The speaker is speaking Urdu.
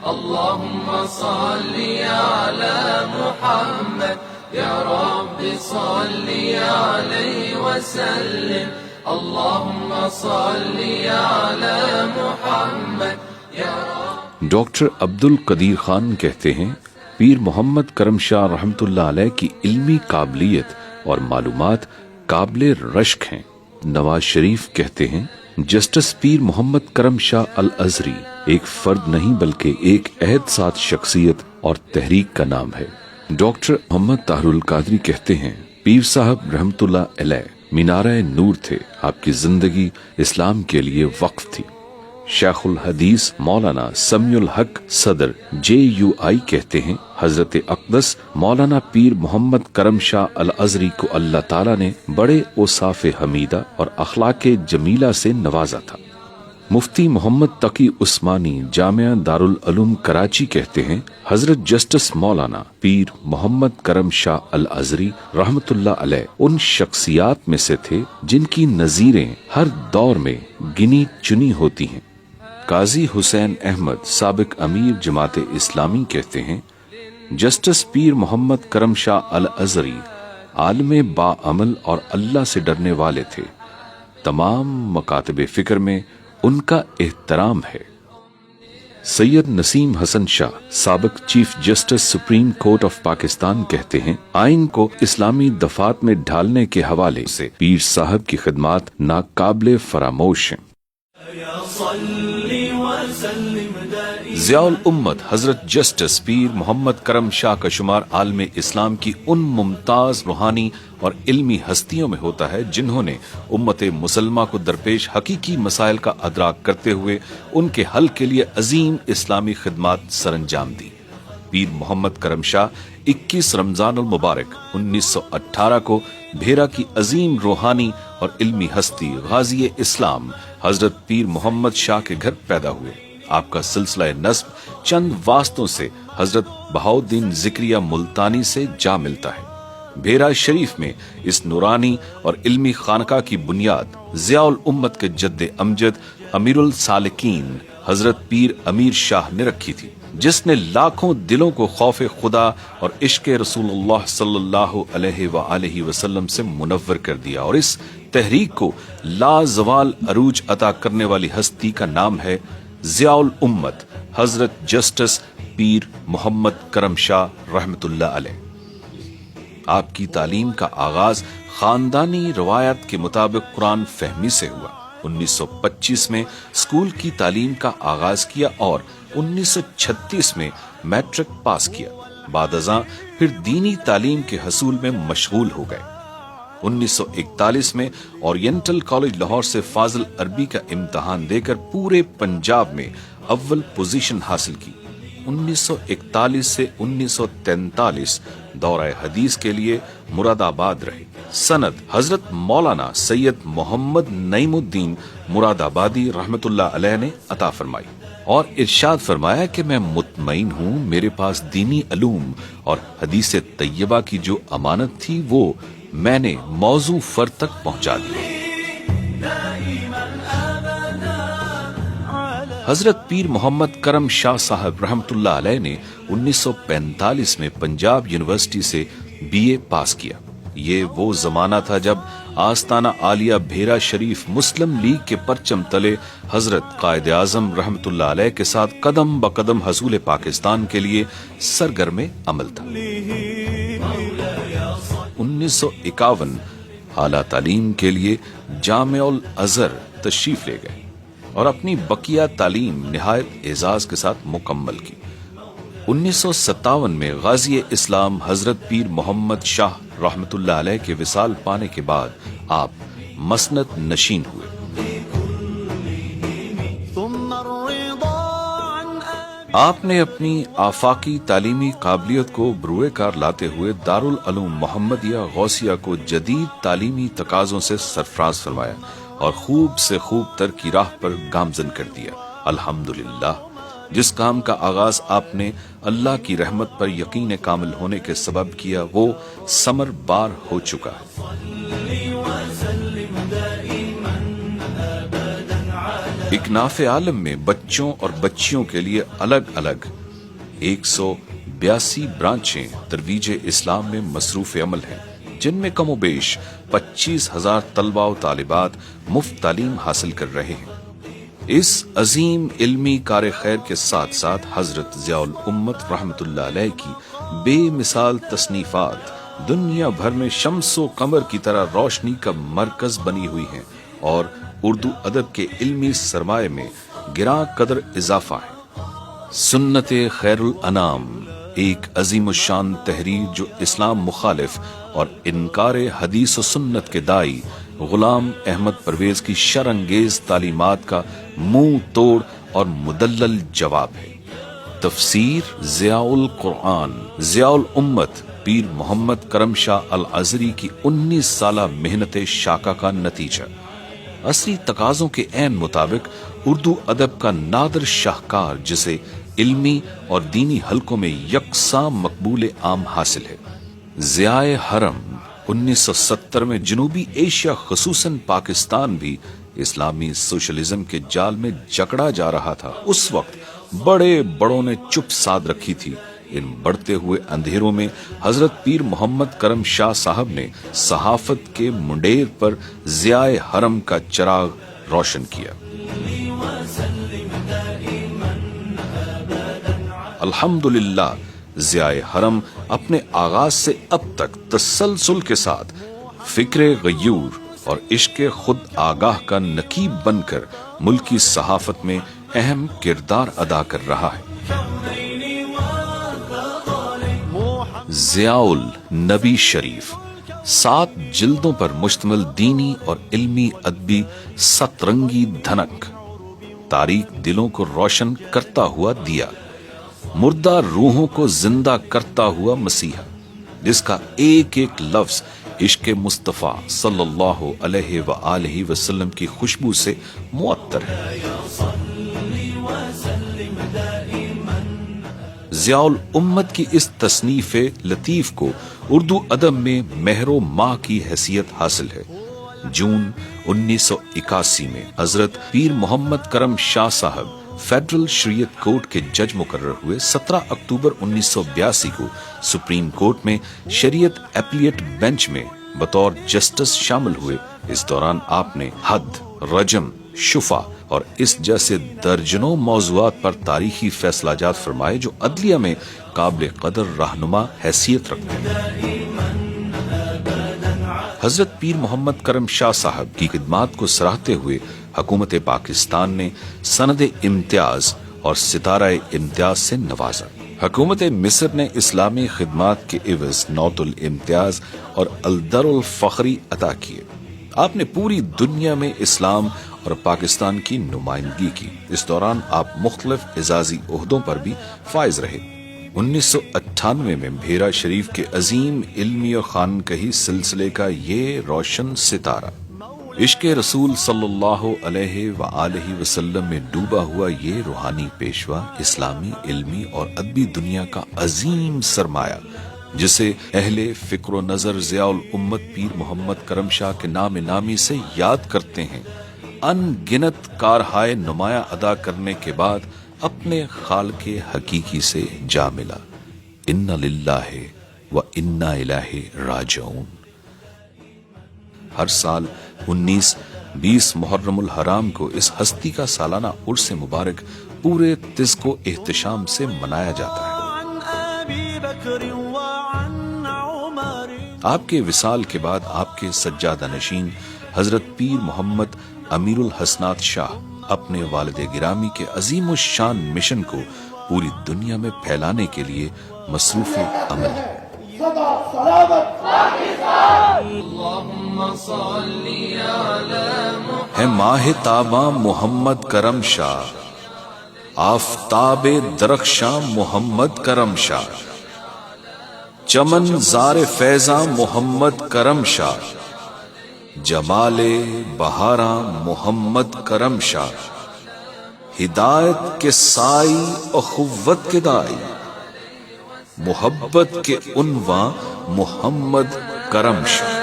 اللهم صل على محمد يا رب صل عليه وسلم اللهم صل على محمد يا رب. ڈاکٹر عبد القدیر خان کہتے ہیں پیر محمد کرم شاہ رحمۃ اللہ علیہ کی علمی قابلیت اور معلومات قابل رشک ہیں. نواز شریف کہتے ہیں جسٹس پیر محمد کرم شاہ الازہری ایک فرد نہیں بلکہ ایک عہد ساتھ شخصیت اور تحریک کا نام ہے. ڈاکٹر محمد طاہر القادری کہتے ہیں پیر صاحب رحمۃ اللہ علیہ مینارہ نور تھے. آپ کی زندگی اسلام کے لیے وقف تھی. شیخ الحدیث مولانا سمیع الحق صدر JUI کہتے ہیں حضرت اقدس مولانا پیر محمد کرم شاہ الازہری کو اللہ تعالیٰ نے بڑے اوصاف حمیدہ اور اخلاق جمیلہ سے نوازا تھا. مفتی محمد تقی عثمانی جامعہ دارالعلوم کراچی کہتے ہیں حضرت جسٹس مولانا پیر محمد کرم شاہ الازہری رحمۃ اللہ علیہ ان شخصیات میں سے تھے جن کی نظیریں ہر دور میں گنی چنی ہوتی ہیں. قاضی حسین احمد سابق امیر جماعت اسلامی کہتے ہیں جسٹس پیر محمد کرم شاہ الازہری عالم باعمل اور اللہ سے ڈرنے والے تھے. تمام مکاتب فکر میں ان کا احترام ہے. سید نسیم حسن شاہ سابق chief justice supreme court of Pakistan کہتے ہیں آئین کو اسلامی دفعات میں ڈھالنے کے حوالے سے پیر صاحب کی خدمات ناقابل فراموش ہیں. ضیاء الامت حضرت جسٹس پیر محمد کرم شاہ کا شمار عالم اسلام کی ان ممتاز روحانی اور علمی ہستیوں میں ہوتا ہے جنہوں نے امت مسلمہ کو درپیش حقیقی مسائل کا ادراک کرتے ہوئے ان کے حل کے لیے عظیم اسلامی خدمات سر انجام دی. پیر محمد کرم شاہ 21 رمضان المبارک 1918 کو بھیرا کی عظیم روحانی اور علمی ہستی غازی اسلام حضرت پیر محمد شاہ کے گھر پیدا ہوئے. آپ کا سلسلہ نسب چند واسطوں سے حضرت بہاؤالدین ذکریہ ملتانی سے جا ملتا ہے. بھیرا شریف میں اس نورانی اور علمی خانقاہ کی بنیاد ضیاء الامت کے جد امجد امیر السالکین حضرت پیر امیر شاہ نے رکھی تھی، جس نے لاکھوں دلوں کو خوف خدا اور عشق رسول اللہ صلی اللہ علیہ وآلہ وسلم سے منور کر دیا. اور اس تحریک کو لازوال عروج عطا کرنے والی ہستی کا نام ہے ضیاء الامت حضرت جسٹس پیر محمد کرم شاہ رحمۃ اللہ علیہ. آپ کی تعلیم کا آغاز خاندانی روایت کے مطابق قرآن فہمی سے ہوا. 1925 میں اسکول کی تعلیم کا آغاز کیا اور 1936 میں میٹرک پاس کیا. بعد ازاں پھر دینی تعلیم کے حصول میں مشغول ہو گئے. 1941 میں اورینٹل کالج لاہور سے فاضل عربی کا امتحان دے کر پورے پنجاب میں اول پوزیشن حاصل کی. 1941 سے 1943 دورہ حدیث کے لیے مراد آباد رہے. سند حضرت مولانا سید محمد نعیم الدین مراد آبادی رحمت اللہ علیہ نے عطا فرمائی اور ارشاد فرمایا کہ میں مطمئن ہوں میرے پاس دینی علوم اور حدیث طیبہ کی جو امانت تھی وہ میں نے موضوع فرد تک پہنچا دی. حضرت پیر محمد کرم شاہ صاحب رحمۃ اللہ علیہ نے 1945 میں پنجاب یونیورسٹی سے BA پاس کیا. یہ وہ زمانہ تھا جب آستانہ عالیہ بھیرا شریف مسلم لیگ کے پرچم تلے حضرت قائد اعظم رحمۃ اللہ علیہ کے ساتھ قدم بقدم حصول پاکستان کے لیے سرگرم عمل تھا. 1951 اعلیٰ تعلیم کے لیے جامعہ الازہر تشریف لے گئے اور اپنی بقیہ تعلیم نہایت اعزاز کے ساتھ مکمل کی. 1957 میں غازی اسلام حضرت پیر محمد شاہ رحمۃ اللہ علیہ کے وصال پانے کے بعد آپ مسند نشین ہوئے. آپ نے اپنی آفاقی تعلیمی قابلیت کو بروئے کار لاتے ہوئے دارالعلوم محمدیہ غوثیہ کو جدید تعلیمی تقاضوں سے سرفراز فرمایا اور خوب سے خوب تر کی راہ پر گامزن کر دیا. الحمدللہ جس کام کا آغاز آپ نے اللہ کی رحمت پر یقین کامل ہونے کے سبب کیا وہ ثمر بار ہو چکا ہے. اکناف عالم میں بچوں اور بچیوں کے لیے الگ الگ 182 برانچیں ترویج اسلام میں مصروف عمل ہیں، جن میں کم و بیش 25,000 طلباء و طالبات مفت تعلیم حاصل کر رہے ہیں۔ اس عظیم علمی کار خیر کے ساتھ ساتھ حضرت ضیاء الامت رحمت اللہ علیہ کی بے مثال تصنیفات دنیا بھر میں شمس و قمر کی طرح روشنی کا مرکز بنی ہوئی ہیں اور اردو ادب کے علمی سرمایہ میں گراں قدر اضافہ ہے۔ سنت خیر الانام ایک عظیم الشان تحریر جو اسلام مخالف اور انکار حدیث و سنت کے دائی غلام احمد پرویز کی شرانگیز تعلیمات کا منہ توڑ اور مدلل جواب ہے۔ تفسیر ضیاء القرآن ضیاء الامت پیر محمد کرم شاہ الازہری کی 19 سالہ محنت شاقہ کا نتیجہ، عصری تقاضوں کے عین مطابق اردو ادب کا نادر شاہکار جسے علمی اور دینی حلقوں میں یکساں مقبول عام حاصل ہے۔ ضیاء حرم 1970 میں جنوبی ایشیا خصوصاً پاکستان بھی اسلامی سوشلزم کے جال میں جکڑا جا رہا تھا۔ اس وقت بڑے بڑوں نے چپ سادھ رکھی تھی۔ ان بڑھتے ہوئے اندھیروں میں حضرت پیر محمد کرم شاہ صاحب نے صحافت کے منڈیر پر ضیاء حرم کا چراغ روشن کیا۔ الحمدللہ ضیاء حرم اپنے آغاز سے اب تک تسلسل کے ساتھ فکر غیور اور عشق خود آگاہ کا نقیب بن کر ملکی صحافت میں اہم کردار ادا کر رہا ہے۔ ضیاء النبی شریف 7 جلدوں پر مشتمل دینی اور علمی ادبی سترنگی دھنک، تاریک دلوں کو روشن کرتا ہوا دیا، مردہ روحوں کو زندہ کرتا ہوا مسیحا، جس کا ایک ایک لفظ عشق مصطفیٰ صلی اللہ علیہ وآلہ وسلم کی خوشبو سے معطر ہے۔ ضیاء الامت کی اس تصنیف لطیف کو اردو ادب میں مہر و ماہ کی حیثیت حاصل ہے۔ جون 1981 میں حضرت پیر محمد کرم شاہ صاحب فیڈرل شریعت کورٹ کے جج مقرر ہوئے۔ 17 اکتوبر 1982 کو سپریم کورٹ میں شریعت اپیلیٹ بینچ میں بطور جسٹس شامل ہوئے۔ اس دوران آپ نے حد، رجم، شفا اور اس جیسے درجنوں موضوعات پر تاریخی فیصلہ جات فرمائے جو عدلیہ میں قابل قدر رہنما حیثیت رکھتے ہیں۔ حضرت پیر محمد کرم شاہ صاحب کی خدمات کو سراہتے ہوئے حکومت پاکستان نے سند امتیاز اور ستارہ امتیاز سے نوازا۔ حکومت مصر نے اسلامی خدمات کے عوض نوط الامتیاز اور الدر الفخری عطا کیے۔ آپ نے پوری دنیا میں اسلام اور پاکستان کی نمائندگی کی۔ اس دوران آپ مختلف اعزازی عہدوں پر بھی فائز رہے۔ 1998 میں بھیرا شریف کے عظیم علمی اور خانقاہی سلسلے کا یہ روشن ستارہ، عشق رسول صلی اللہ علیہ وآلہ وسلم میں ڈوبا ہوا یہ روحانی پیشوا اسلامی علمی اور ادبی دنیا کا عظیم سرمایہ، جسے اہل فکر و نظر ضیاء الامت پیر محمد کرم شاہ کے نام نامی سے یاد کرتے ہیں، ان گنت کارہائے نمایاں ادا کرنے کے بعد اپنے خالق حقیقی سے جا ملا۔ انا للہ و انا الیہ راجعون۔ ہر سال 19-20 محرم الحرام کو اس ہستی کا سالانہ عرس مبارک پورے تزک و احتشام سے منایا جاتا ہے۔ آپ کے وصال کے بعد آپ کے سجادہ نشین حضرت پیر محمد امیر الحسنات شاہ اپنے والد گرامی کے عظیم الشان مشن کو پوری دنیا میں پھیلانے کے لیے مصروف عمل ہے۔ ہے ماہ تاباں محمد کرم شاہ، آفتاب درخشاں محمد کرم شاہ، چمن زار فیضاں محمد کرم شاہ، جمال بہاراں محمد کرم شاہ، ہدایت کے سائی اخوت کے دائی، محبت کے عنواں محمد کرم شاہ۔